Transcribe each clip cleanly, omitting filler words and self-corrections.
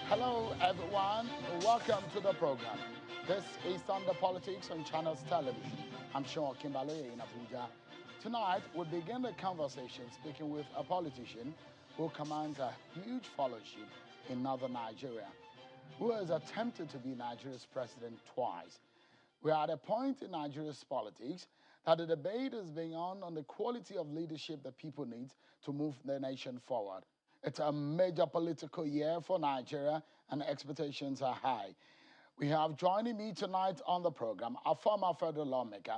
Hello, everyone. Welcome to the program. This is Thunder Politics on Channels Television. I'm Sean Kimbale in Abuja. Tonight, we begin the conversation speaking with a politician who commands a huge followership in northern Nigeria, who has attempted to be Nigeria's president twice. We are at a point in Nigeria's politics that the debate is being on the quality of leadership that people need to move the nation forward. It's a major political year for Nigeria, and expectations are high. We have joining me tonight on the program a former federal lawmaker,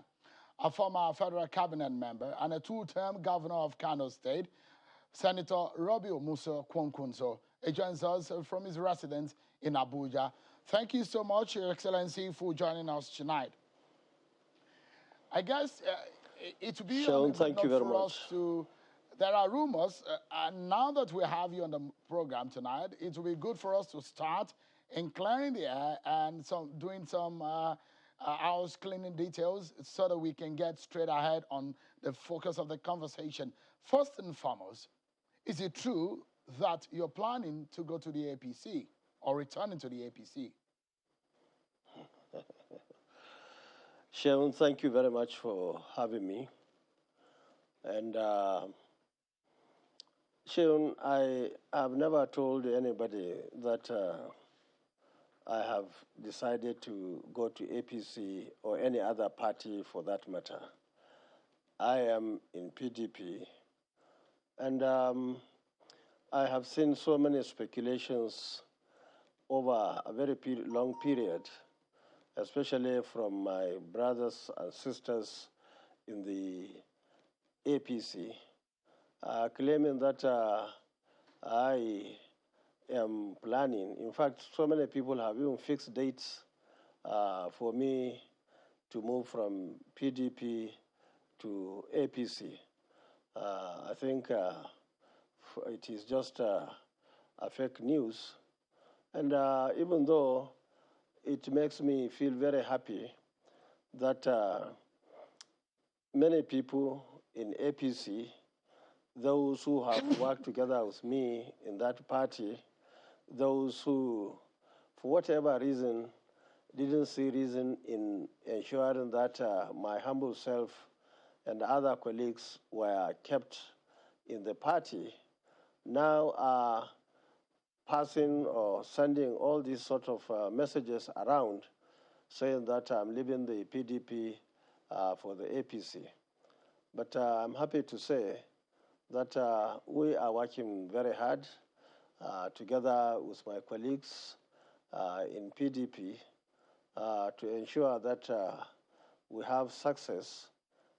a former federal cabinet member, and a two-term governor of Kano State, Senator Robio Musa Kwankunso. He joins us from his residence in Abuja. Thank you so much, Your Excellency, for joining us tonight. I guess it would be on Sean, a good thank you note very for much. us to. There are rumors, and now that we have you on the program tonight, it will be good for us to start in clearing the air and doing some house cleaning details so that we can get straight ahead on the focus of the conversation. First and foremost, is it true that you're planning to go to the APC or returning to the APC? Sean, thank you very much for having me. And Sean, I have never told anybody that I have decided to go to APC or any other party for that matter. I am in PDP, and I have seen so many speculations over a very long period, especially from my brothers and sisters in the APC, claiming that I am planning. In fact, so many people have even fixed dates for me to move from PDP to APC. I think it is just a fake news. And even though it makes me feel very happy that many people in APC, those who have worked together with me in that party, those who, for whatever reason, didn't see reason in ensuring that my humble self and other colleagues were kept in the party, now are passing or sending all these sort of messages around saying that I'm leaving the PDP for the APC. But I'm happy to say that we are working very hard together with my colleagues in PDP to ensure that we have success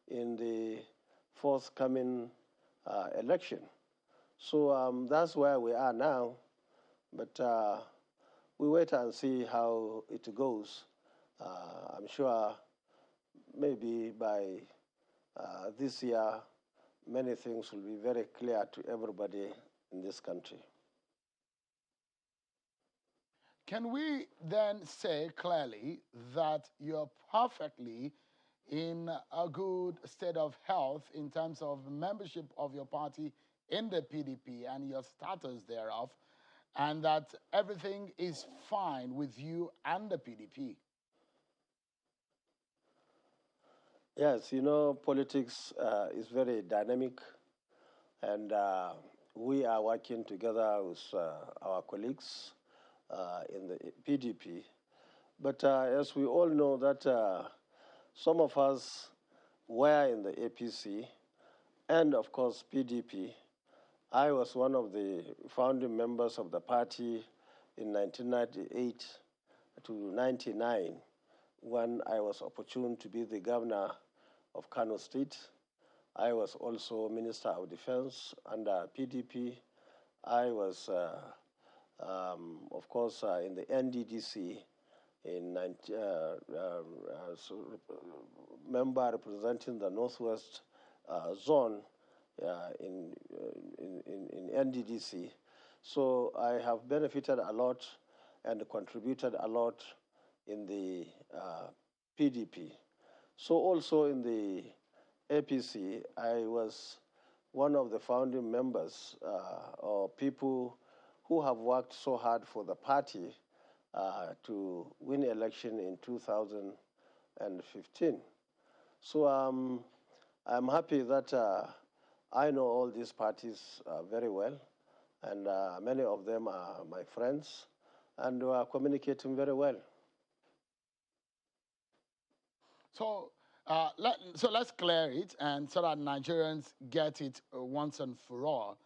in the forthcoming election. So that's where we are now, but we wait and see how it goes. I'm sure maybe by this year, many things will be very clear to everybody in this country. Can we then say clearly that you're perfectly in a good state of health in terms of membership of your party in the PDP and your status thereof, and that everything is fine with you and the PDP? Yes, you know, politics is very dynamic, and we are working together with our colleagues in the PDP. But as we all know that some of us were in the APC and, of course, PDP. I was one of the founding members of the party in 1998 to 99 when I was opportune to be the governor of Kano State. I was also Minister of Defense under PDP. I was, of course, in the NDDC in member representing the Northwest Zone in NDDC. So I have benefited a lot and contributed a lot in the PDP. So also in the APC, I was one of the founding members or people who have worked so hard for the party to win election in 2015. So I'm happy that I know all these parties very well, and many of them are my friends, and we are communicating very well. So, let's clear it, and so that Nigerians get it once and for all.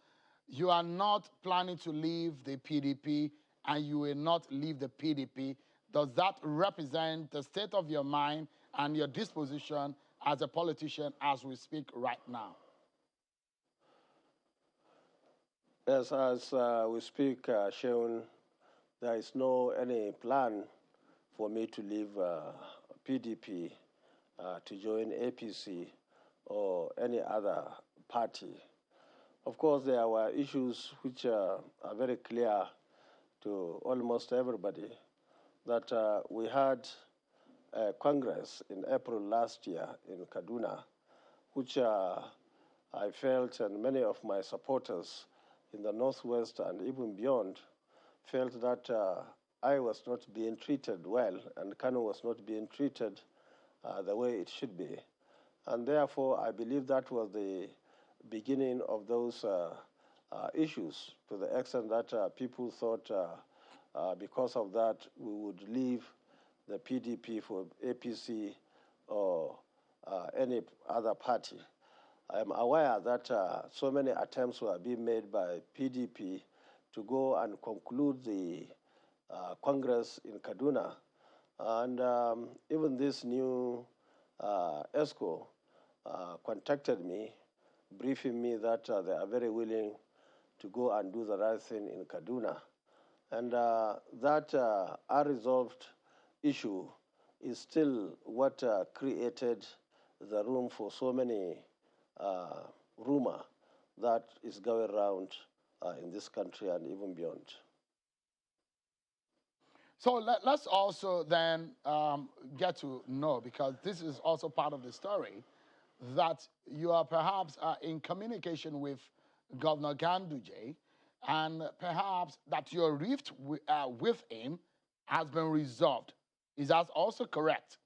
You are not planning to leave the PDP, and you will not leave the PDP. Does that represent the state of your mind and your disposition as a politician as we speak right now? Yes, as we speak, Sheun, there is no any plan for me to leave PDP to join APC or any other party. Of course, there were issues which are very clear to almost everybody that we had a Congress in April last year in Kaduna, which I felt and many of my supporters in the Northwest and even beyond felt that I was not being treated well and Kano was not being treated the way it should be. And therefore, I believe that was the beginning of those issues, to the extent that people thought because of that we would leave the PDP for APC or any other party. I am aware that so many attempts were being made by PDP to go and conclude the Congress in Kaduna. And even this new ESCO contacted me, briefing me that they are very willing to go and do the right thing in Kaduna. And that unresolved issue is still what created the room for so many rumor that is going around in this country and even beyond. So let's also then get to know, because this is also part of the story, that you are perhaps in communication with Governor Ganduje, and perhaps that your rift with him has been resolved. Is that also correct?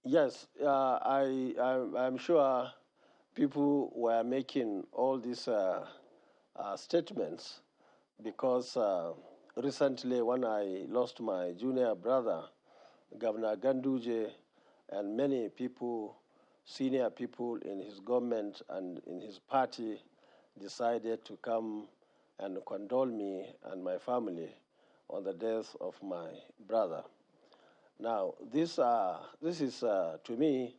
Yes, I'm sure people were making all these statements because recently when I lost my junior brother, Governor Ganduje, and many people, senior people in his government and in his party decided to come and condole me and my family on the death of my brother. Now, this is, to me,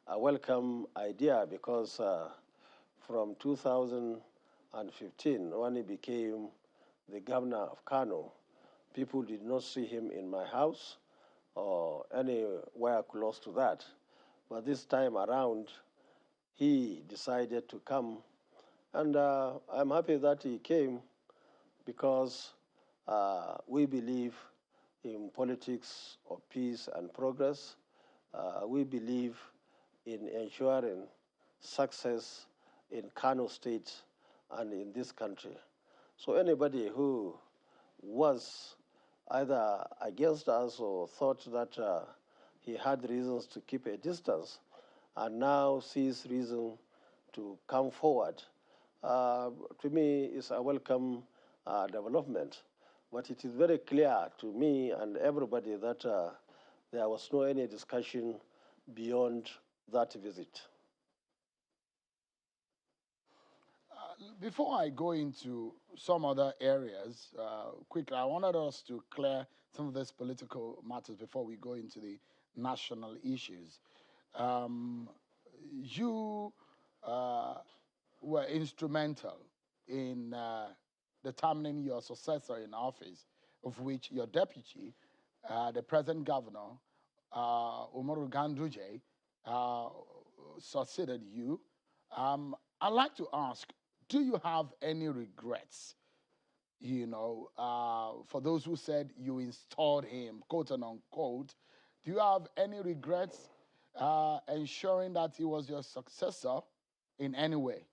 a welcome idea because from 2015, when he became the governor of Kano, people did not see him in my house or anywhere close to that. But this time around, he decided to come. And I'm happy that he came because we believe in politics of peace and progress. We believe in ensuring success in Kano State and in this country. So anybody who was either against us or thought that he had reasons to keep a distance and now sees reason to come forward, to me is a welcome development. But it is very clear to me and everybody that there was no any discussion beyond that visit. Before I go into some other areas, quickly, I wanted us to clear some of these political matters before we go into the national issues. You were instrumental in determining your successor in office, of which your deputy, the present governor, Umaru Ganduje, succeeded you. I'd like to ask, do you have any regrets, for those who said you installed him, quote and unquote? Do you have any regrets ensuring that he was your successor in any way?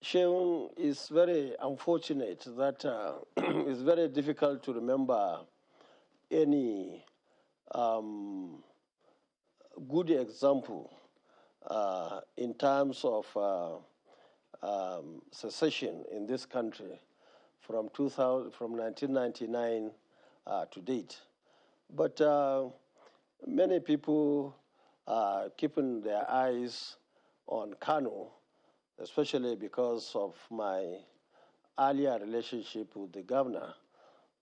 Sheung, is very unfortunate that it's very difficult to remember any good example in terms of secession in this country from 1999 to date. But many people are keeping their eyes on Kanu, especially because of my earlier relationship with the governor,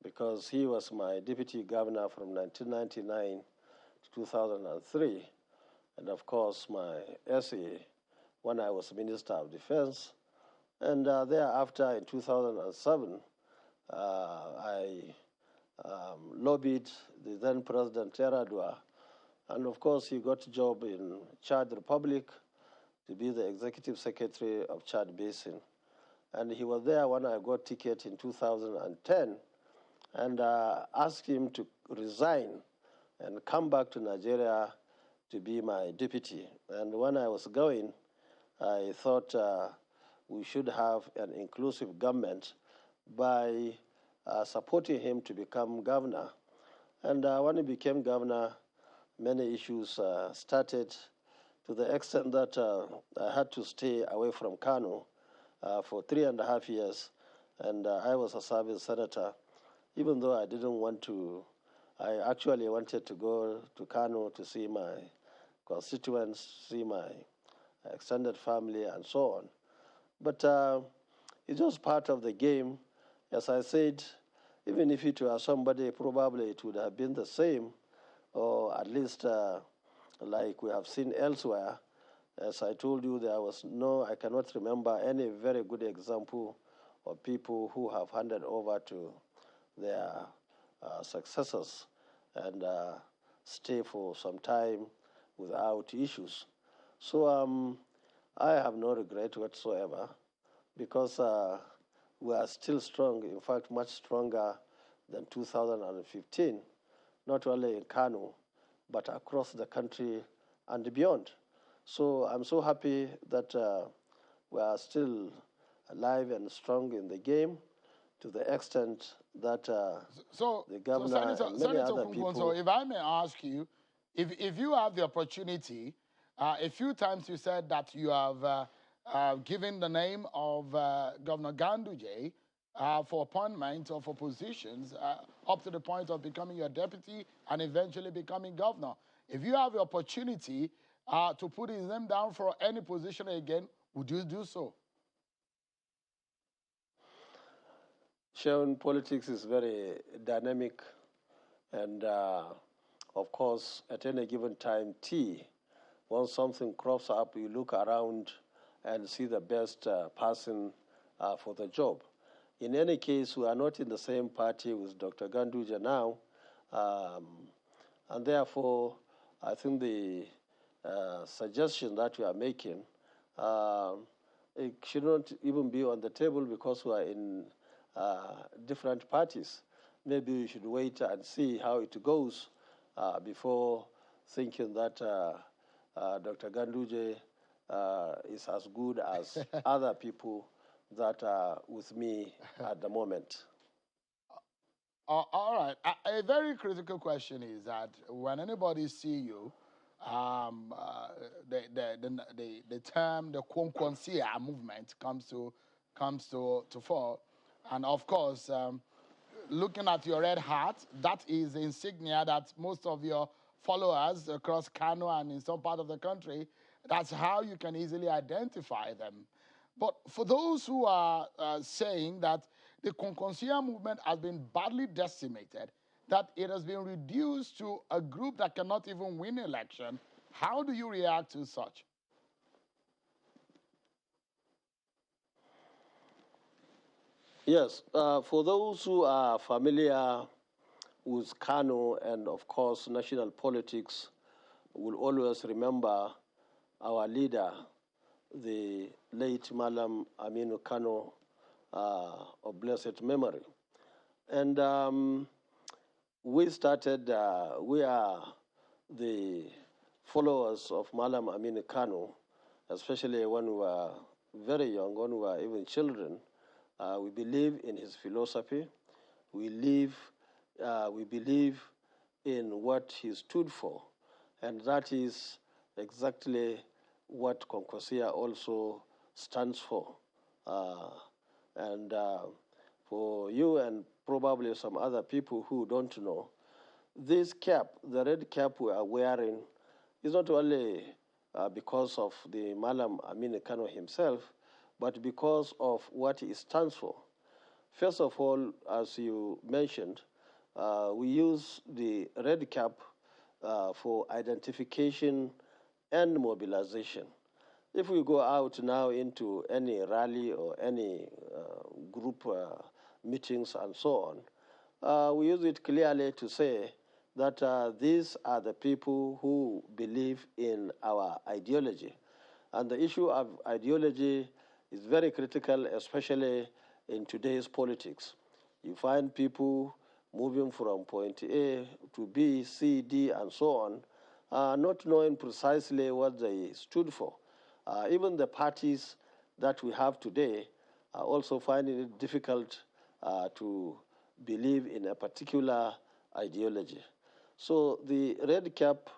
because he was my deputy governor from 1999 to 2003, and of course my essay when I was Minister of Defense. And thereafter, in 2007, I lobbied the then President Teradua, and of course he got a job in Chad Republic to be the Executive Secretary of Chad Basin. And he was there when I got ticket in 2010, and asked him to resign and come back to Nigeria to be my deputy. And when I was going, I thought we should have an inclusive government by supporting him to become governor. And when he became governor, many issues started, to the extent that I had to stay away from Kano for 3.5 years. And I was a service senator, even though I didn't want to. I actually wanted to go to Kano to see my constituents, see my extended family, and so on. But it's just part of the game. As I said, even if it were somebody, probably it would have been the same, or at least like we have seen elsewhere. As I told you, I cannot remember any very good example of people who have handed over to their successors and stay for some time without issues. So I have no regret whatsoever, because we are still strong, in fact, much stronger than 2015, not only in Kano, but across the country and beyond. So I'm so happy that we are still alive and strong in the game, to the extent that the governor and many other people. So if I may ask you, if you have the opportunity, a few times you said that you have given the name of Governor Ganduje for appointment or for positions up to the point of becoming your deputy and eventually becoming governor. If you have the opportunity to put his name down for any position again, would you do so? Sharon, politics is very dynamic, and of course, at any given time, once something crops up, you look around and see the best person for the job. In any case, we are not in the same party with Dr. Ganduja now, and therefore, I think the suggestion that we are making, it should not even be on the table, because we are in different parties. Maybe we should wait and see how it goes before thinking that Dr. Ganduje is as good as other people that are with me at the moment. All right. A very critical question is that when anybody see you, the term the Kwankwansia movement comes to fore, and of course, looking at your red hat, that is the insignia that most of your followers across Kano and in some part of the country, that's how you can easily identify them. But for those who are saying that the Konkonsia movement has been badly decimated, that it has been reduced to a group that cannot even win election, how do you react to such? Yes, for those who are familiar with Kano and, of course, national politics, will always remember our leader, the late Malam Aminu Kano, of blessed memory. And we started, we are the followers of Malam Aminu Kano, especially when we were very young, when we were even children. We believe in his philosophy. We believe in what he stood for, and that is exactly what Concosia also stands for. And for you and probably some other people who don't know, this cap, the red cap we are wearing, is not only because of the Malam Aminu Kano himself, but because of what he stands for. First of all, as you mentioned, we use the red cap for identification and mobilization. If we go out now into any rally or any group meetings and so on, we use it clearly to say that these are the people who believe in our ideology. And the issue of ideology is very critical, especially in today's politics. You find people moving from point A to B, C, D, and so on, not knowing precisely what they stood for. Even the parties that we have today are also finding it difficult to believe in a particular ideology. So the red cap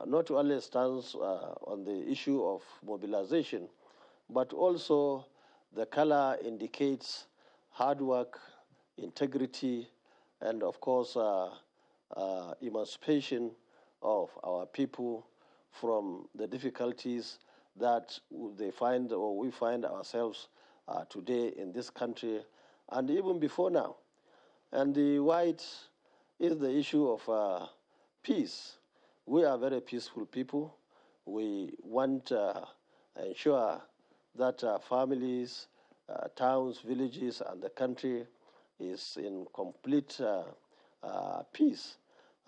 not only stands on the issue of mobilization, but also the color indicates hard work, integrity, and of course, emancipation of our people from the difficulties that they find or we find ourselves today in this country and even before now. And the white is the issue of peace. We are very peaceful people. We want to ensure that families, towns, villages, and the country is in complete peace.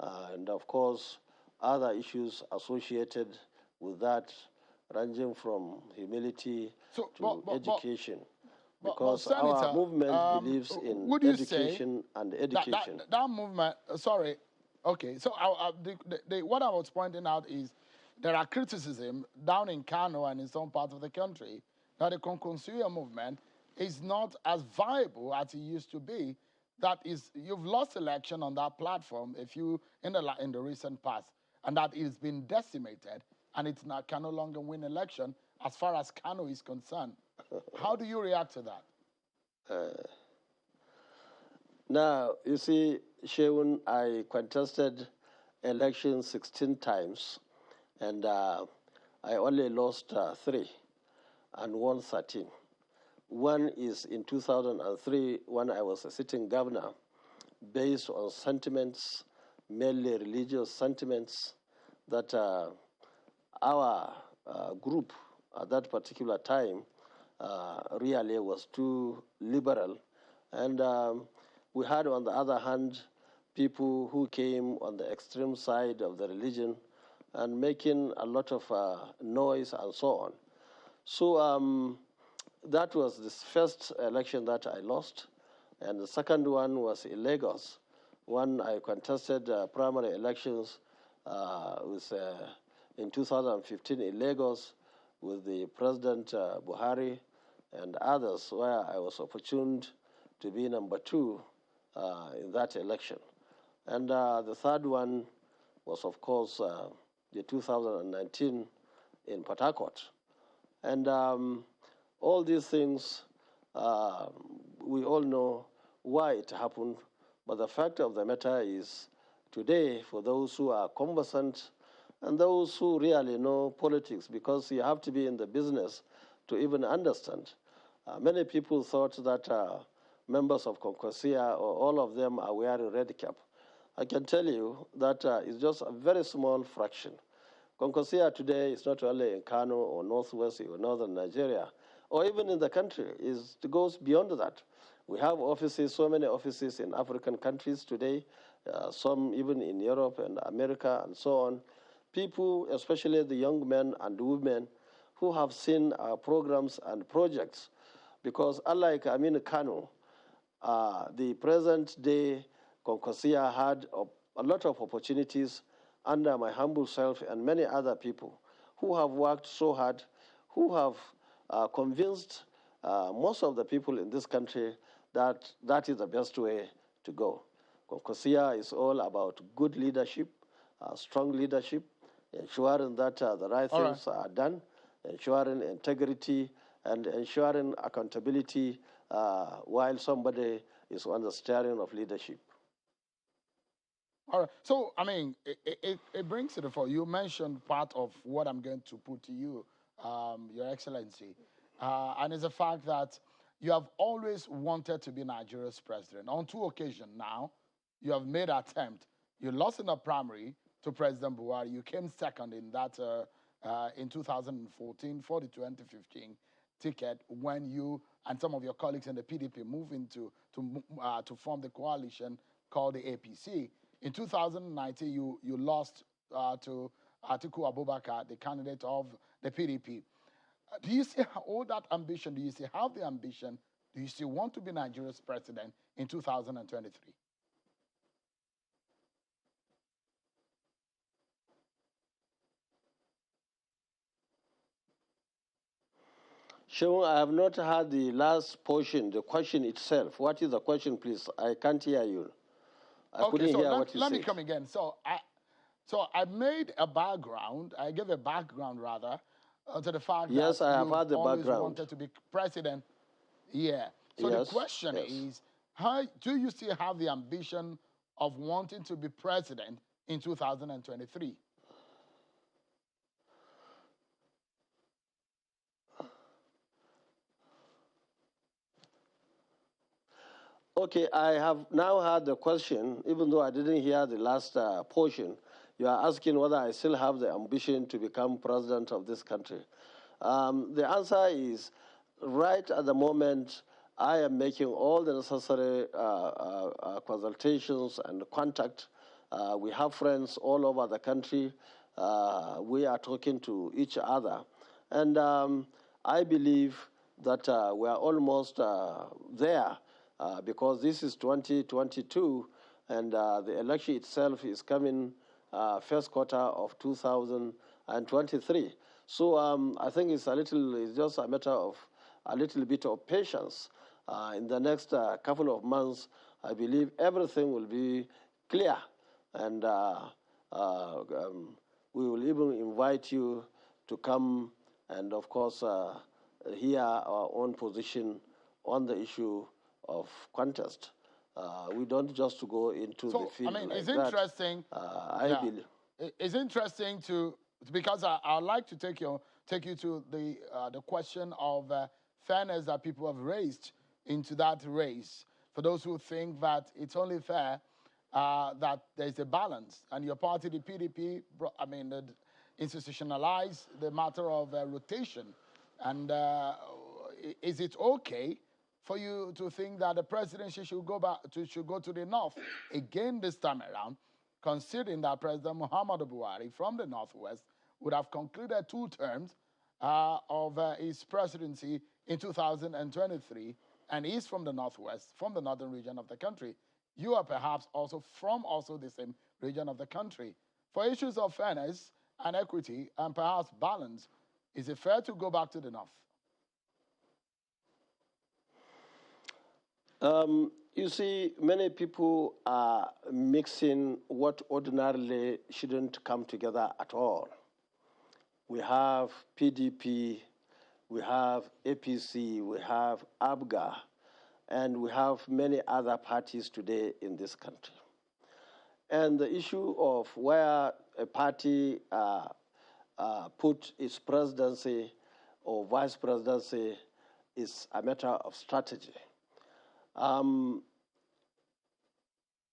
And of course, other issues associated with that, ranging from humility to education. Because Senator, our movement believes in education and education. That movement, sorry, okay, so what I was pointing out is there are criticism down in Kano and in some parts of the country that the Konkonsuya movement is not as viable as it used to be. That is, you've lost election on that platform in the recent past, and that it's been decimated, and it can no longer win election as far as Kano is concerned. How do you react to that? Now, you see, Sheun, I contested elections 16 times, and I only lost 3 and won 13. One is in 2003 when I was a sitting governor, based on sentiments, mainly religious sentiments, that our group at that particular time really was too liberal. And we had, on the other hand, people who came on the extreme side of the religion and making a lot of noise and so on. So that was the first election that I lost. And the second one was in Lagos, when I contested primary elections in 2015 in Lagos with the President Buhari and others, where I was opportuned to be number 2 in that election. And the third one was, of course, the 2019 in Port Harcourt. And all these things, we all know why it happened, but the fact of the matter is, today, for those who are conversant and those who really know politics, because you have to be in the business to even understand, many people thought that members of Concosia, or all of them, are wearing red cap. I can tell you that it's just a very small fraction. Concosia today is not only in Kano or Northwest or Northern Nigeria, or even in the country. It goes beyond that. We have offices, so many offices in African countries today, some even in Europe and America and so on. People, especially the young men and women, who have seen our programs and projects. Because unlike Aminu Kano, the present day Konkosia had a lot of opportunities under my humble self and many other people who have worked so hard, who have convinced most of the people in this country that that is the best way to go. Konkosia is all about good leadership, strong leadership, ensuring that the right things are done, ensuring integrity, and ensuring accountability while somebody is on the steering of leadership. All right. So, I mean, it brings to the fore. You mentioned part of what I'm going to put to you, Your Excellency. And it's the fact that you have always wanted to be Nigeria's president. On 2 occasions now, you have made an attempt. You lost in the primary to President Buhari. You came second in that in 2014 for the 2015 ticket when you and some of your colleagues in the PDP moved into to form the coalition called the APC. In 2019, you lost to Atiku Abubakar, the candidate of the PDP. Do you still hold that ambition? Do you still have the ambition? Do you still want to be Nigeria's president in 2023? Sean, I have not heard the last portion, the question itself. What is the question, please? I can't hear you. I couldn't hear what you said. Let me come again. So I made a background. I gave a background rather to the fact yes, that I have you heard the always background. wanted to be president. Yeah. So yes, the question is, how do you still have the ambition of wanting to be president in 2023? Okay, I have now heard the question, even though I didn't hear the last portion. You are asking whether I still have the ambition to become president of this country. The answer is, right at the moment, I am making all the necessary consultations and contact. We have friends all over the country. We are talking to each other. And I believe that we are almost there. Because this is 2022, and the election itself is coming first quarter of 2023. So I think it's just a matter of a little bit of patience. In the next couple of months, I believe everything will be clear, and we will even invite you to come and, of course, hear our own position on the issue of contest. We don't just go into the field. I mean, like it's that. interesting. I believe it's interesting because I'd like to take you to the question of fairness that people have raised into that race. For those who think that it's only fair that there's a balance, and your party, the PDP, institutionalized the matter of rotation, and is it okay for you to think that the presidency should go to the north again this time around, considering that President Muhammadu Buhari from the northwest would have concluded 2 terms of his presidency in 2023, and he's from the northwest, from the northern region of the country. You are perhaps also from the same region of the country. For issues of fairness and equity and perhaps balance, is it fair to go back to the north? You see, many people are mixing what ordinarily shouldn't come together at all. We have PDP, we have APC, we have ABGA, and we have many other parties today in this country. And the issue of where a party put its presidency or vice presidency is a matter of strategy.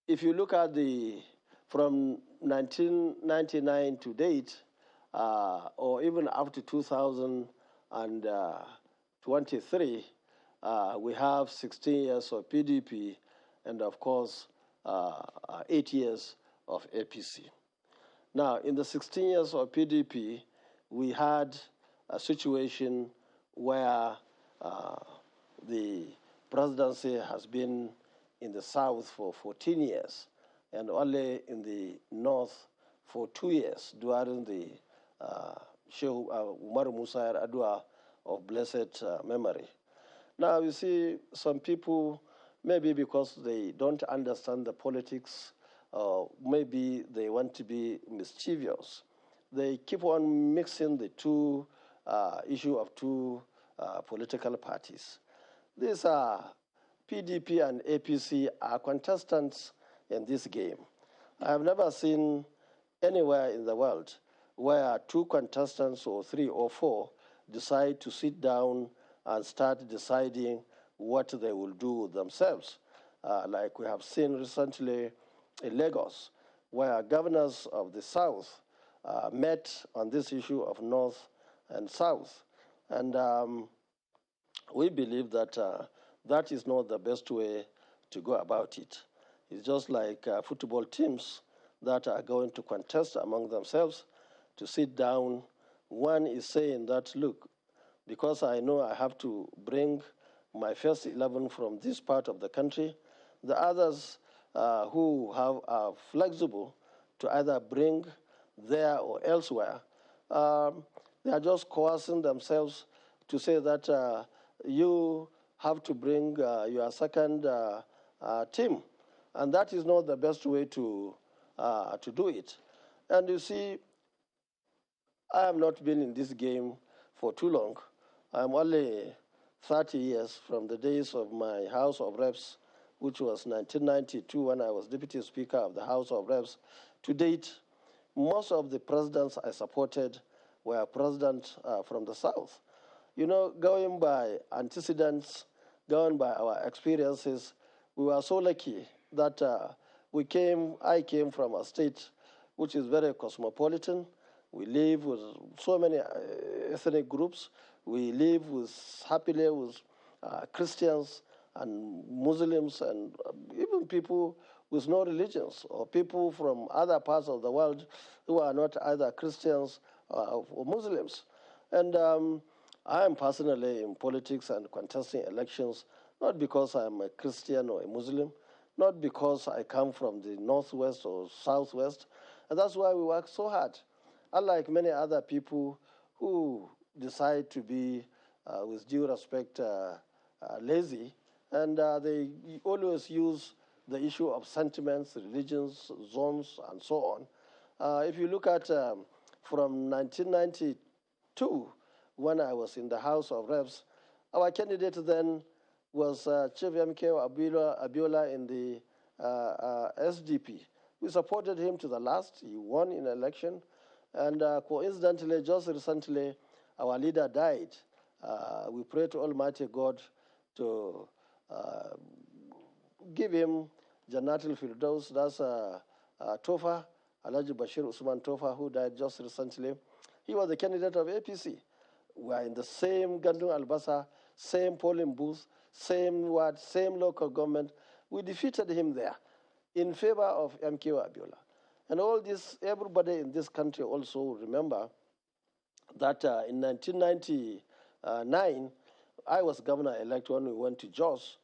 If you look at from 1999 to date, or even up to 2023, we have 16 years of PDP and, of course, 8 years of APC. Now, in the 16 years of PDP, we had a situation where the presidency has been in the south for 14 years and only in the north for 2 years during the Sheikh Umar Musa Adua of blessed memory. Now, you see, some people, maybe because they don't understand the politics, maybe they want to be mischievous, they keep on mixing the two issue of two political parties. These are PDP and APC are contestants in this game. I have never seen anywhere in the world where two contestants or three or four decide to sit down and start deciding what they will do themselves, like we have seen recently in Lagos, where governors of the South met on this issue of North and South. And we believe that that is not the best way to go about it. It's just like football teams that are going to contest among themselves to sit down. One is saying that, look, because I know I have to bring my first 11 from this part of the country, the others who are flexible to either bring there or elsewhere, they are just coercing themselves to say that you have to bring your second team. And that is not the best way to do it. And you see, I have not been in this game for too long. I'm only 30 years from the days of my House of Reps, which was 1992 when I was Deputy Speaker of the House of Reps. To date, most of the presidents I supported were presidents from the South. You know, going by antecedents, going by our experiences, we were so lucky that I came from a state which is very cosmopolitan. We live with so many ethnic groups. We live happily with Christians and Muslims and even people with no religions or people from other parts of the world who are not either Christians or Muslims. And I am personally in politics and contesting elections, not because I am a Christian or a Muslim, not because I come from the Northwest or Southwest. And that's why we work so hard. Unlike many other people who decide to be, with due respect, lazy, and they always use the issue of sentiments, religions, zones, and so on. If you look at from 1992, when I was in the House of Reps, our candidate then was Chief MK Abiola in the SDP. We supported him to the last. He won in election. And coincidentally, just recently, our leader died. We pray to Almighty God to give him Jannatul Firdaus. That's Tofa, Alhaji Bashir Usman Tofa, who died just recently. He was the candidate of APC. We are in the same Gandun Albasa, same polling booth, same ward, same local government. We defeated him there in favor of MK Abiola. And all this, everybody in this country also remember that in 1999, I was governor-elect when we went to Jos.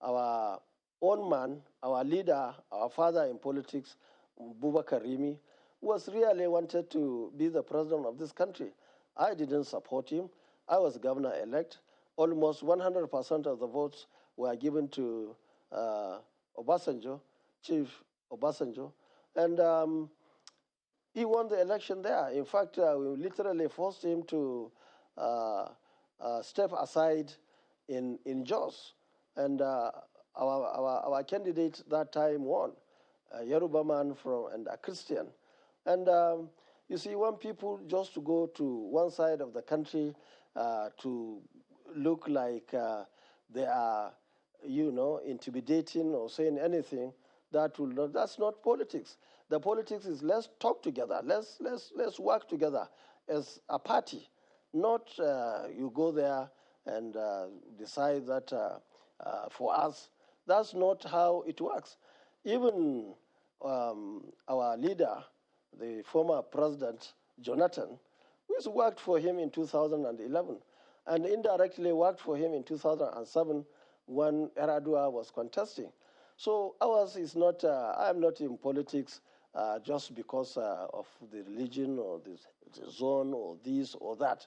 Our own man, our leader, our father in politics, Boubacar Rimi, was really wanted to be the president of this country. I didn't support him. I was governor-elect. Almost 100% of the votes were given to Obasanjo, Chief Obasanjo. And he won the election there. In fact, we literally forced him to step aside in Jos. And our candidate that time won, a Yoruba man and a Christian. And you see, when people just to go to one side of the country to look like they are, intimidating or saying anything, that's not politics. The politics is let's talk together, let's work together as a party, not you go there and decide that for us. That's not how it works. Even our leader, the former president, Jonathan, we worked for him in 2011 and indirectly worked for him in 2007 when Eradua was contesting. So ours is not, I'm not in politics just because of the religion or the zone or this or that.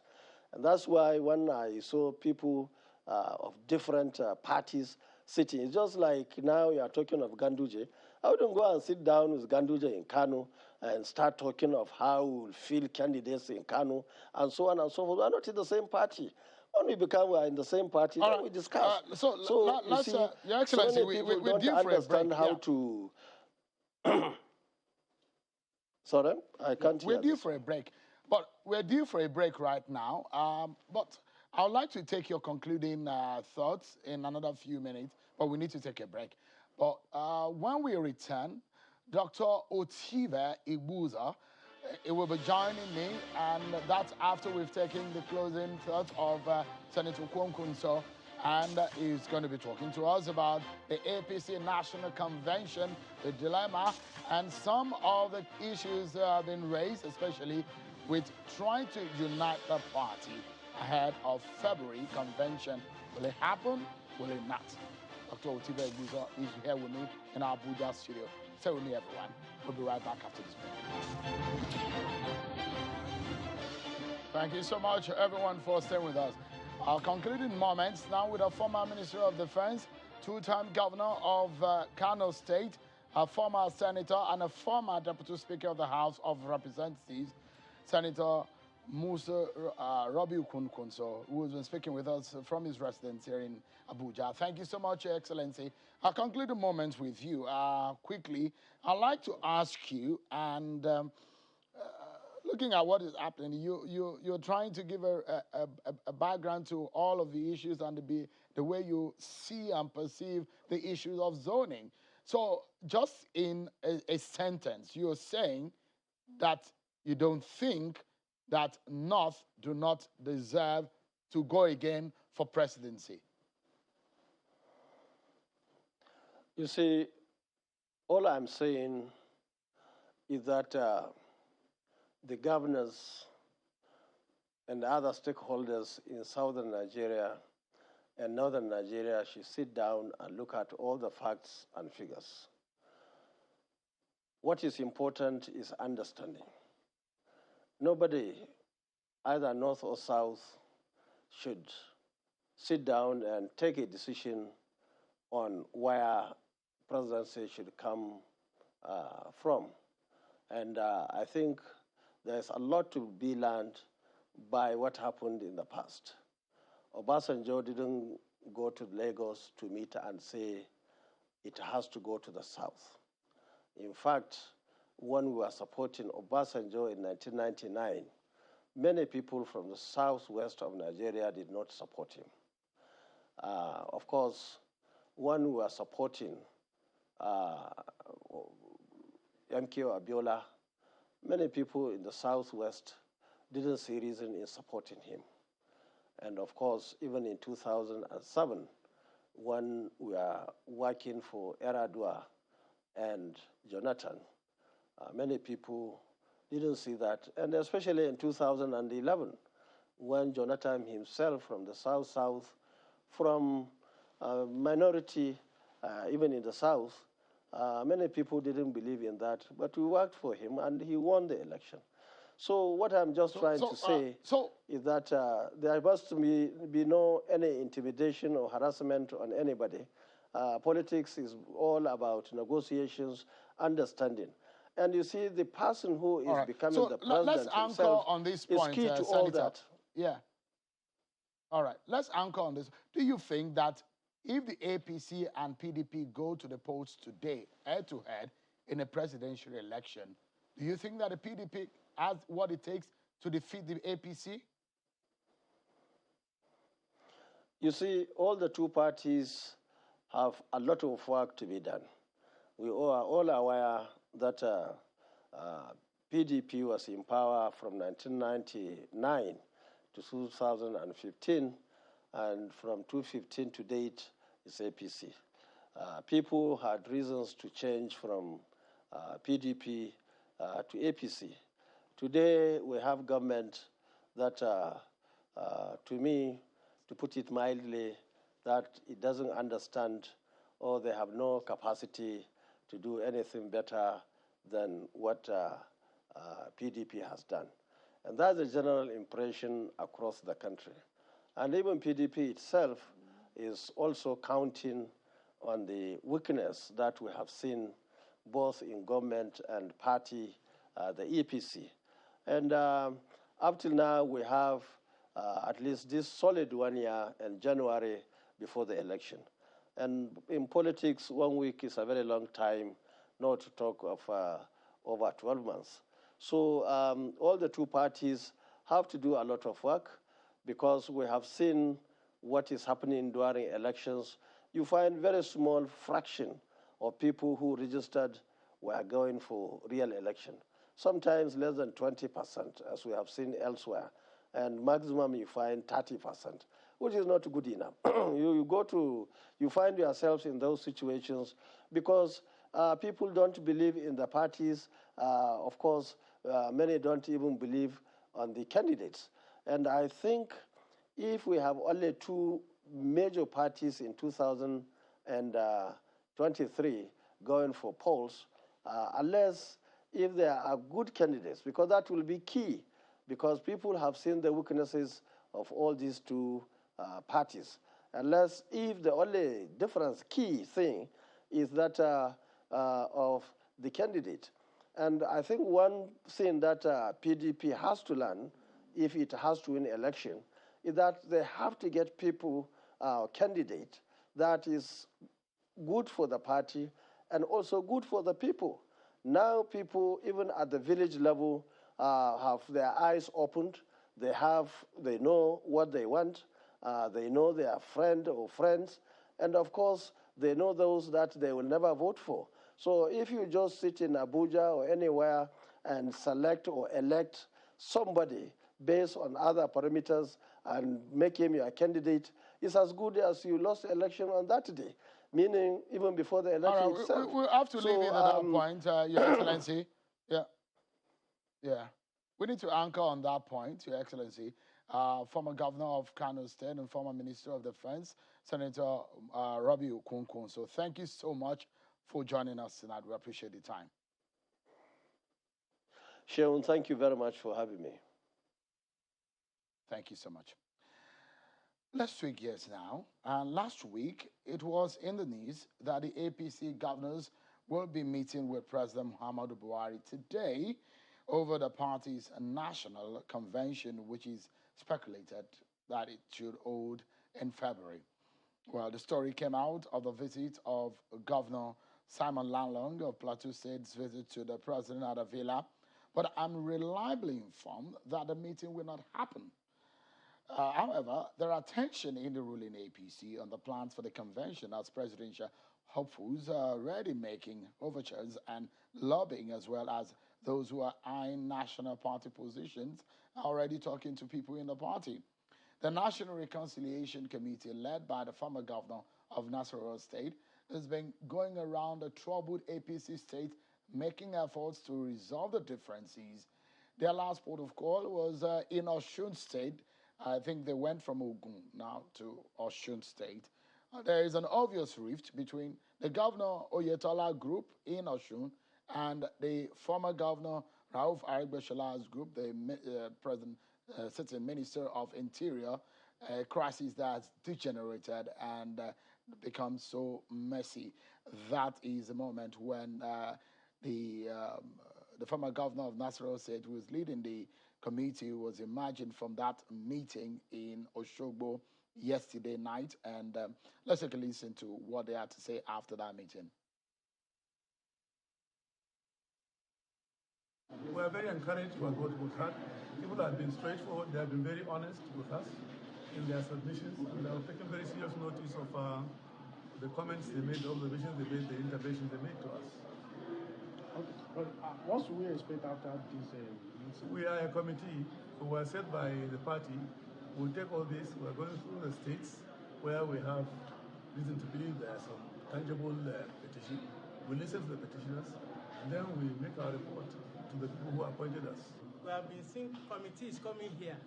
And that's why when I saw people of different parties sitting, it's just like now you are talking of Ganduje. I wouldn't go and sit down with Ganduje in Kano and start talking of how we will field candidates in Kano and so on and so forth. We're not in the same party. When we become in the same party, then we discuss. So you see, Your Excellency, so many people don't understand how to. Sorry, I can't hear. We're due for a break, but we're due for a break right now. But I would like to take your concluding thoughts in another few minutes, but we need to take a break. But when we return, Dr. Otibe Igbuza, it will be joining me, and that's after we've taken the closing thoughts of Senator Kwonkunso, and he's going to be talking to us about the APC National Convention, the dilemma, and some of the issues that have been raised, especially with trying to unite the party ahead of February convention. Will it happen? Will it not? Dr. Otibe Igbuza is here with me in our Abuja studio. Stay with me, everyone. We'll be right back after this break. Thank you so much, everyone, for staying with us. Our concluding moments now with a former Minister of Defense, two-time governor of Kano State, a former senator, and a former Deputy Speaker of the House of Representatives, Senator Musa Rabiu Kunkunso, who has been speaking with us from his residence here in Abuja. Thank you so much, Your Excellency. I'll conclude the moments with you. Quickly, I'd like to ask you, and looking at what is happening, you're trying to give a background to all of the issues and the way you see and perceive the issues of zoning. So just in a sentence, you're saying that you don't think that North do not deserve to go again for presidency. You see, all I'm saying is that the governors and the other stakeholders in southern Nigeria and northern Nigeria should sit down and look at all the facts and figures. What is important is understanding. Nobody, either north or south, should sit down and take a decision on where presidency should come from. And I think there's a lot to be learned by what happened in the past. Obasanjo didn't go to Lagos to meet and say it has to go to the south. In fact, when we were supporting Obasanjo in 1999, many people from the southwest of Nigeria did not support him. Of course, when we were supporting MKO Abiola, many people in the southwest didn't see reason in supporting him. And of course, even in 2007, when we were working for Eradua and Jonathan, many people didn't see that. And especially in 2011, when Jonathan himself from the South, from minority, even in the South, many people didn't believe in that, but we worked for him and he won the election. So what I'm just trying to say is that there must be no any intimidation or harassment on anybody. Politics is all about negotiations, understanding. And you see, the person who is becoming the president let's anchor himself on this point, is key to Senator. all that. Yeah. All right, let's anchor on this. Do you think that if the APC and PDP go to the polls today, head-to-head, in a presidential election, do you think that the PDP has what it takes to defeat the APC? You see, all the two parties have a lot of work to be done. We are all aware that PDP was in power from 1999 to 2015, and from 2015 to date, it's APC. People had reasons to change from PDP to APC. Today, we have government that, to me, to put it mildly, that it doesn't understand or they have no capacity to do anything better than what PDP has done. And that's the general impression across the country. And even PDP itself is also counting on the weakness that we have seen both in government and party, the APC. And up till now, we have at least this solid 1 year in January before the election. And in politics, 1 week is a very long time, not to talk of over 12 months. So all the two parties have to do a lot of work because we have seen what is happening during elections. You find very small fraction of people who registered were going for real election. Sometimes less than 20%, as we have seen elsewhere. And maximum you find 30%, which is not good enough. you find yourselves in those situations because people don't believe in the parties. Of course, many don't even believe on the candidates. And I think if we have only two major parties in 2023 going for polls, unless if there are good candidates, because that will be key, because people have seen the weaknesses of all these two parties. Unless if the only difference, key thing, is that of the candidate. And I think one thing that PDP has to learn, if it has to win election, is that they have to get people, candidate that is good for the party and also good for the people. Now people, even at the village level, have their eyes opened. They know what they want. They know their friend or friends. And of course, they know those that they will never vote for. So if you just sit in Abuja or anywhere and select or elect somebody based on other parameters and make him your candidate, it's as good as you lost the election on that day, meaning even before the election itself. We have to leave it at that point, Your Excellency. Yeah. We need to anchor on that point, Your Excellency. Former Governor of Kano State and former Minister of Defense, Senator Robbie Okunkun. So thank you so much for joining us tonight. We appreciate the time. Shaun, thank you very much for having me. Thank you so much. Let's switch gears now. Last week, it was in the news that the APC governors will be meeting with President Muhammadu Buhari today over the party's national convention, which is speculated that it should hold in February. Well, the story came out of the visit of Governor Simon Lalong of Plateau State's visit to the president at a villa, but I'm reliably informed that the meeting will not happen. However, there are tension in the ruling APC on the plans for the convention as presidential hopefuls are already making overtures and lobbying, as well as those who are eyeing national party positions are already talking to people in the party. The National Reconciliation Committee, led by the former governor of Nasarawa State, has been going around the troubled APC state, making efforts to resolve the differences. Their last port of call was in Osun State. I think they went from Ogun now to Osun State. There is an obvious rift between the Governor Oyetola group in Osun and the former Governor Rauf Aregbesolah's group, the present sitting Minister of Interior, a crisis that's degenerated and become so messy. That is the moment when the former Governor of Nasarawa State, who was leading the committee, was emerging from that meeting in Oshogbo yesterday night. And let's take a listen to what they had to say after that meeting. We are very encouraged by what we've had. People have been straightforward. They have been very honest with us in their submissions. And they have taken very serious notice of the comments they made, the observations they made, the interventions they made to us. Okay. But what should we expect after this meeting? We are a committee who were set by the party. We'll take all this. We're going through the states where we have reason to believe there are some tangible petition. We listen to the petitioners, and then we make our report to the people who appointed us. We have been seeing committees coming here,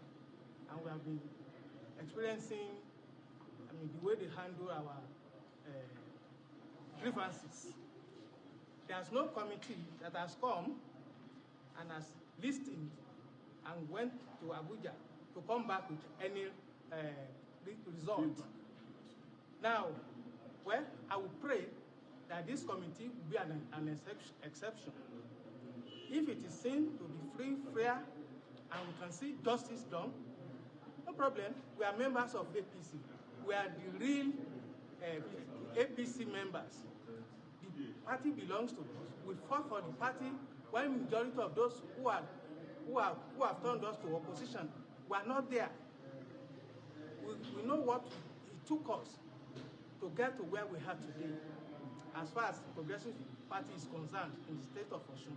and we have been experiencing, the way they handle our grievances. There's no committee that has come and has listened and went to Abuja to come back with any result. Now, well, I will pray that this committee will be an exception. If it is seen to be free, fair, and we can see justice done, no problem. We are members of APC. We are the real APC members. The party belongs to us. We fought for the party when majority of those who have turned us to opposition were not there. We know what it took us to get to where we are today, as far as the Progressive Party is concerned in the state of Osun.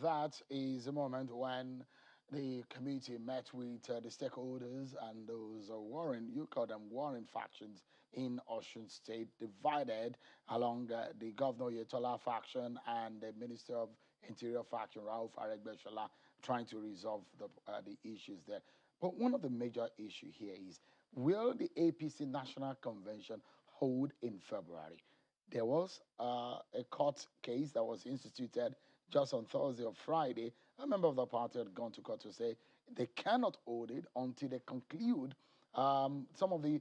That is a moment when the committee met with the stakeholders and those warring, you call them warring factions in Osun State, divided along the Governor Yetola faction and the Minister of Interior faction, Rauf Aregbesola, trying to resolve the issues there. But one of the major issues here is, will the APC National Convention hold in February? There was a court case that was instituted just on Thursday or Friday. A member of the party had gone to court to say they cannot hold it until they conclude some of the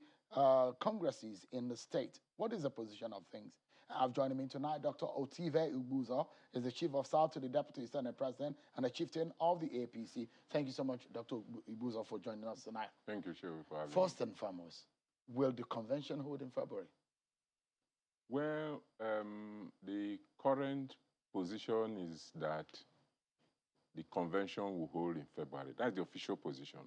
congresses in the state. What is the position of things? I've joined me tonight. Dr. Otive Ubuzo is the Chief of Staff to the Deputy Senate President and the Chieftain of the APC. Thank you so much, Dr. Ubuzo, for joining us tonight. Thank you, Shehu, for having me. First and foremost, will the convention hold in February? Well, the current position is that the convention will hold in February. That's the official position.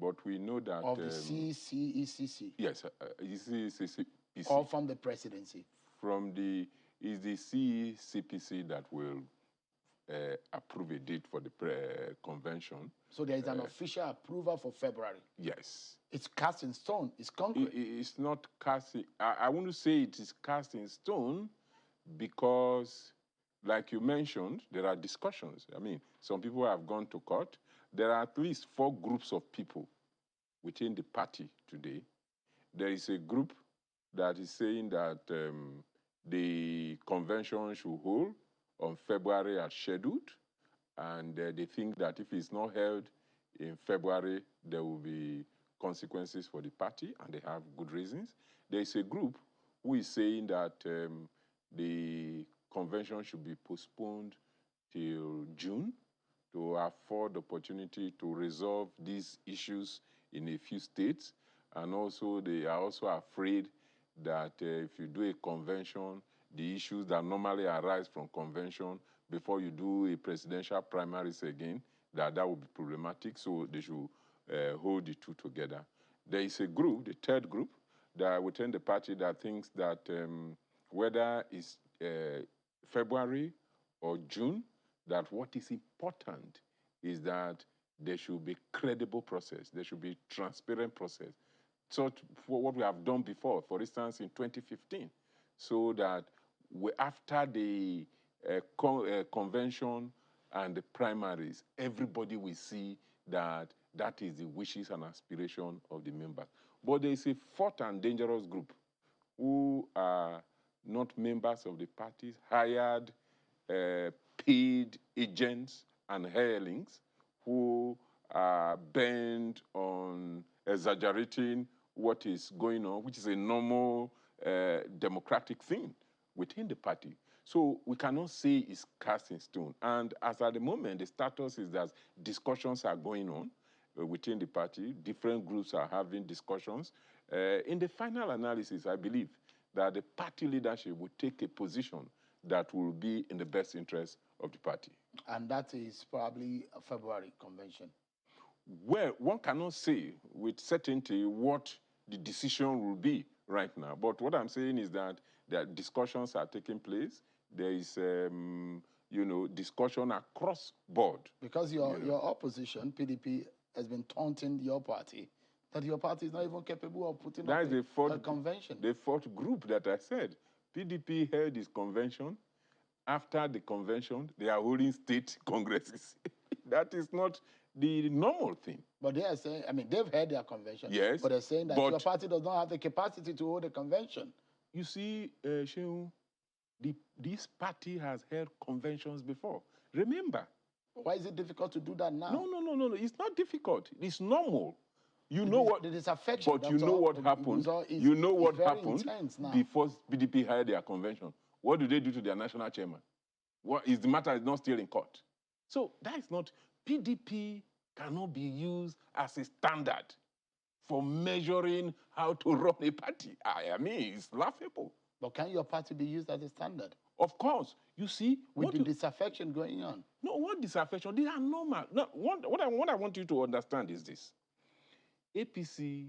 But we know that... Of the CCECC? Yes, CCECC. Or from the presidency? Is the CCPC that will approve a date for the convention. So there is an official approval for February? Yes. It's cast in stone? It's concrete? It's not cast in... I want to say it is cast in stone because, like you mentioned, there are discussions. I mean, some people have gone to court. There are at least 4 groups of people within the party today. There is a group that is saying that the convention should hold on February as scheduled, and they think that if it's not held in February, there will be consequences for the party, and they have good reasons. There is a group who is saying that the convention should be postponed till June to afford the opportunity to resolve these issues in a few states. And also, they are also afraid that if you do a convention, the issues that normally arise from convention before you do a presidential primaries again, that will be problematic. So they should hold the two together. There is a group, the third group, that within the party that thinks that whether it's February or June, that what is important is that there should be credible process. There should be transparent process. So for what we have done before, for instance, in 2015, so that after the convention and the primaries, everybody will see that that is the wishes and aspiration of the members. But there is a fourth and dangerous group who are not members of the parties, hired, paid agents and hirelings who are bent on exaggerating what is going on, which is a normal democratic thing within the party. So we cannot say it's cast in stone. And as at the moment, the status is that discussions are going on within the party. Different groups are having discussions. In the final analysis, I believe that the party leadership will take a position that will be in the best interest of the party. And that is probably a February convention. Well, one cannot say with certainty what the decision will be right now. But what I'm saying is that discussions are taking place. There is, discussion across board. Because your opposition, PDP, has been taunting your party that your party is not even capable of putting up a convention. The fourth group that I said, PDP held its convention. After the convention, they are holding state congresses. That is not the normal thing. But they are saying, I mean, they've had their convention. Yes, But they're saying that your party does not have the capacity to hold a convention. You see, Shehu, this party has held conventions before. Remember. Why is it difficult to do that now? No. It's not difficult. It's normal. You know what? The disaffection. But you know what happened. You know what happened before PDP held their convention. What do they do to their national chairman? What is the matter? Is not still in court. So that is not. PDP cannot be used as a standard for measuring how to run a party. I mean, it's laughable. But can your party be used as a standard? Of course. You see, with the disaffection going on. No, what disaffection? These are normal. No, what I want you to understand is this. APC,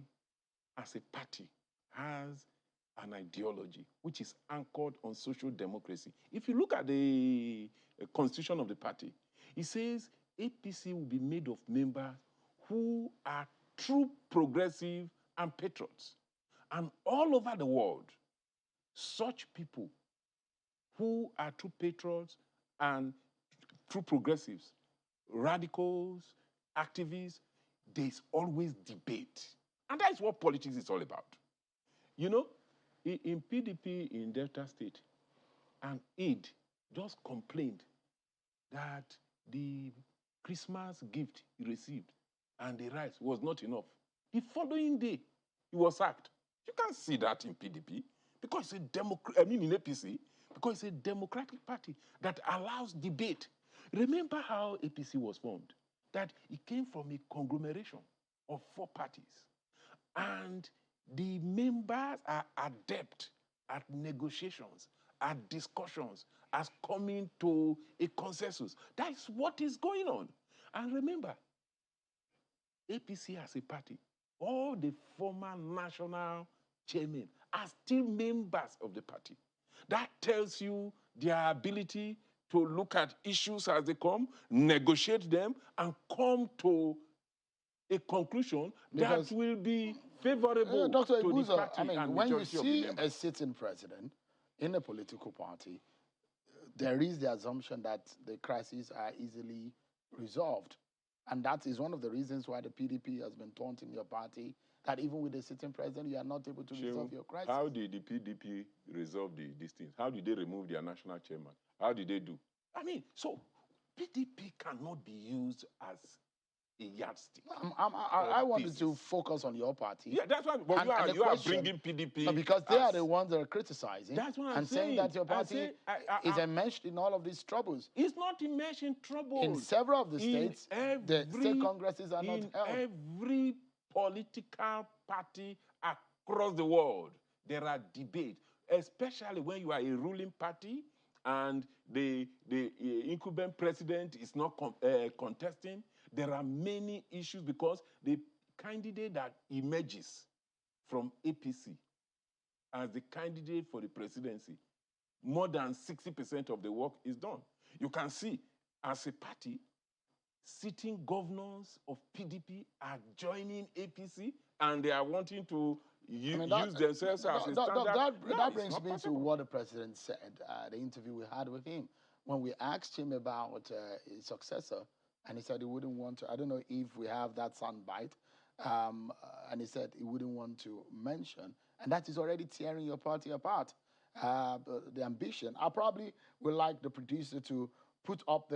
as a party, has an ideology which is anchored on social democracy. If you look at the constitution of the party, it says APC will be made of members who are true progressive and patriots. And all over the world, such people who are true patriots and true progressives, radicals, activists, there's always debate. And that's what politics is all about. You know, in PDP in Delta State, an aide just complained that the Christmas gift he received and the rice was not enough. The following day, he was sacked. You can't see that in PDP because it's in APC, because it's a democratic party that allows debate. Remember how APC was formed? That it came from a conglomeration of 4 parties. And the members are adept at negotiations, at discussions, at coming to a consensus. That's what is going on. And remember, APC as a party, all the former national chairmen are still members of the party. That tells you their ability to look at issues as they come, negotiate them, and come to a conclusion that will be favorable Dr. to Ibuzo, the party. I mean, and when you majority see of a sitting president in a political party, there is the assumption that the crises are easily resolved. And that is one of the reasons why the PDP has been taunting your party, that even with the sitting president, you are not able to resolve your crisis. How did the PDP resolve these things? How did they remove their national chairman? How did they do? I mean, so PDP cannot be used as a yardstick. I wanted to focus on your party. Yeah, that's why. But you are bringing PDP. No, because they are the ones that are criticizing. That's what I'm and saying that your party is enmeshed in all of these troubles. It's not enmeshed in trouble. In several of the states, the state congresses are not held. In every political party across the world, there are debates, especially when you are a ruling party and the incumbent president is not contesting. There are many issues because the candidate that emerges from APC as the candidate for the presidency, more than 60% of the work is done. You can see, as a party, sitting governors of PDP are joining APC and they are wanting to use themselves as a standard. That brings me to what the president said, the interview we had with him. When we asked him about his successor, and he said he wouldn't want to, I don't know if we have that soundbite, and he said he wouldn't want to mention, and that is already tearing your party apart, the ambition. I probably would like the producer to put up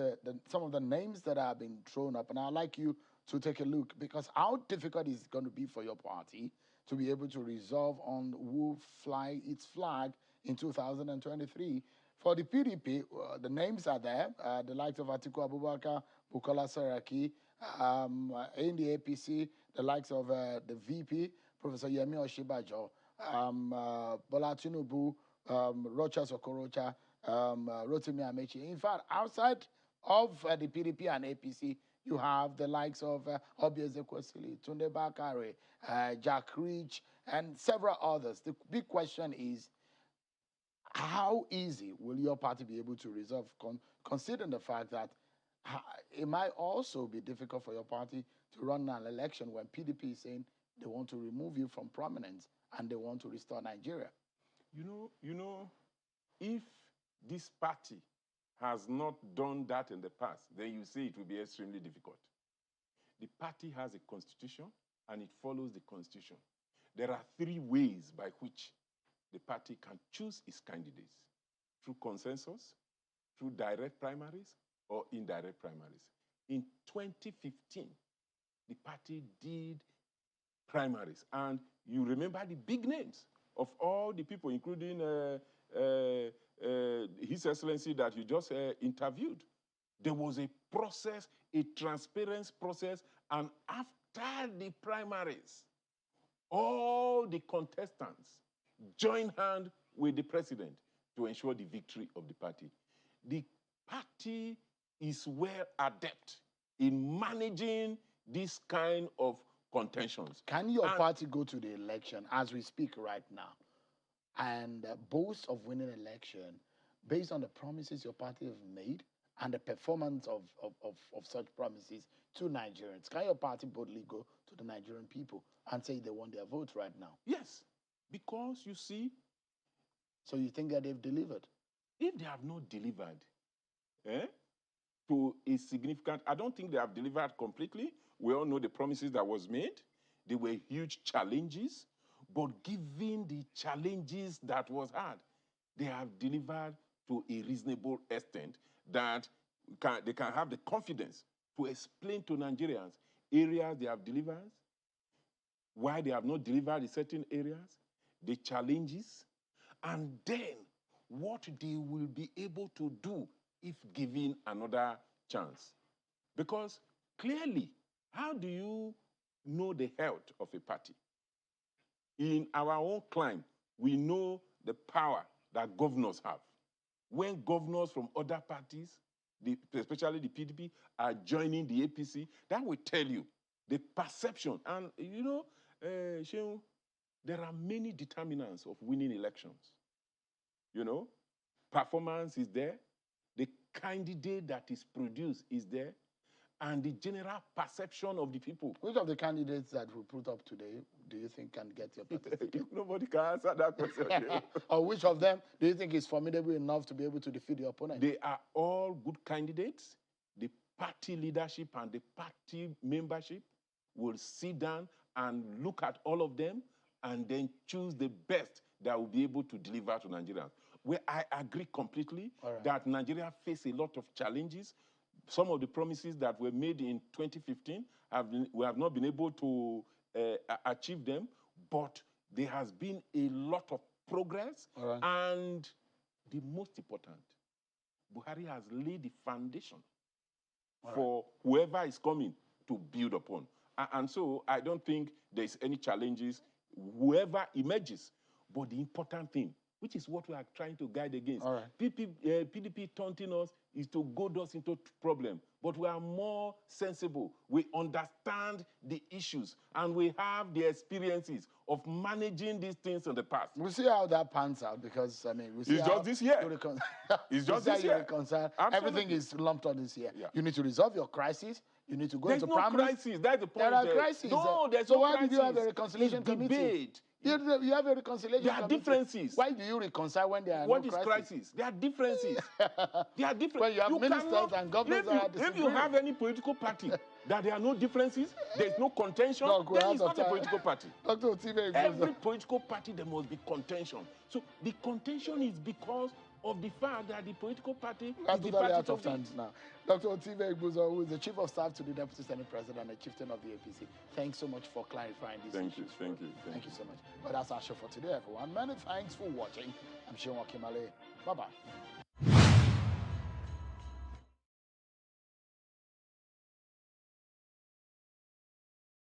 some of the names that have been thrown up, and I'd like you to take a look, because how difficult is it going to be for your party to be able to resolve on who fly its flag in 2023? For the PDP, the names are there, the likes of Atiku Abubakar, Bukola Saraki. In the APC, the likes of the VP, Professor Yemi Oshibajo, Bola Tinubu, Rocha Sokorocha, Rotimi Amechi. In fact, outside of the PDP and APC, you have the likes of Obi Ezekwesili, Tunde Bakare, Jack Rich, and several others. The big question is, how easy will your party be able to resolve, considering the fact that it might also be difficult for your party to run an election when PDP is saying they want to remove you from prominence and they want to restore Nigeria? You know, if this party has not done that in the past, then you see it will be extremely difficult. the party has a constitution and it follows the constitution. There are 3 ways by which the party can choose its candidates: through consensus, through direct primaries, or indirect primaries. In 2015, the party did primaries, and you remember the big names of all the people, including His Excellency that you just interviewed. There was a process, a transparent process, and after the primaries, all the contestants joined hand with the president to ensure the victory of the party. The party is well adept in managing this kind of contentions. Can your party go to the election as we speak right now and boast of winning election based on the promises your party have made and the performance of such promises to Nigerians? Can your party boldly go to the Nigerian people and say they want their votes right now? Yes, because you see... So you think that they've delivered? If they have not delivered to a significant... I don't think they have delivered completely. We all know the promises that was made. There were huge challenges. But given the challenges that was had, they have delivered to a reasonable extent that they can have the confidence to explain to Nigerians areas they have delivered, why they have not delivered in certain areas, the challenges, and then what they will be able to do if given another chance. Because clearly, how do you know the health of a party? In our own climb, we know the power that governors have. When governors from other parties, especially the PDP, are joining the APC, that will tell you the perception. And, you know, Shehu, there are many determinants of winning elections. You know, performance is there, the candidate that is produced is there, and the general perception of the people. Which of the candidates that we put up today do you think can get your party? Nobody can answer that question. Or which of them do you think is formidable enough to be able to defeat the opponent? They are all good candidates. The party leadership and the party membership will sit down and look at all of them and then choose the best that will be able to deliver to Nigerians. Where I agree completely that Nigeria face a lot of challenges. Some of the promises that were made in 2015, we have not been able to achieve them, but there has been a lot of progress. And the most important, Buhari has laid the foundation for whoever is coming to build upon. And so I don't think there's any challenges, whoever emerges. But the important thing, which is what we are trying to guide against. PDP taunting us is to goad us into problem. But we are more sensible. We understand the issues, and we have the experiences of managing these things in the past. We'll see how that pans out, because, I mean, we see it's just this year. It's just this year. Everything is lumped on this year. You need to resolve your crisis. You need to go into primaries. There's no crisis. That's the point. There are crises. No, there's so no why crisis. did you have a reconciliation committee? You have a reconciliation committee. There are differences. Why do you reconcile when there are What no is crisis? There are differences. There are differences. When you have ministers and governors that are disagreeing. If you have any political party that there are no differences, there is no contention, then it's not a political party. Dr. Otibe, every political party, there must be contention. So the contention is because of the fact that the political party is the party out of time now. Dr. Otibe Igbuzo, who is the Chief of Staff to the Deputy Senate President and Chieftain of the APC, thanks so much for clarifying these issues. Thank you so much. But that's our show for today, everyone. Many thanks for watching. I'm Sean Wakimale. Bye-bye.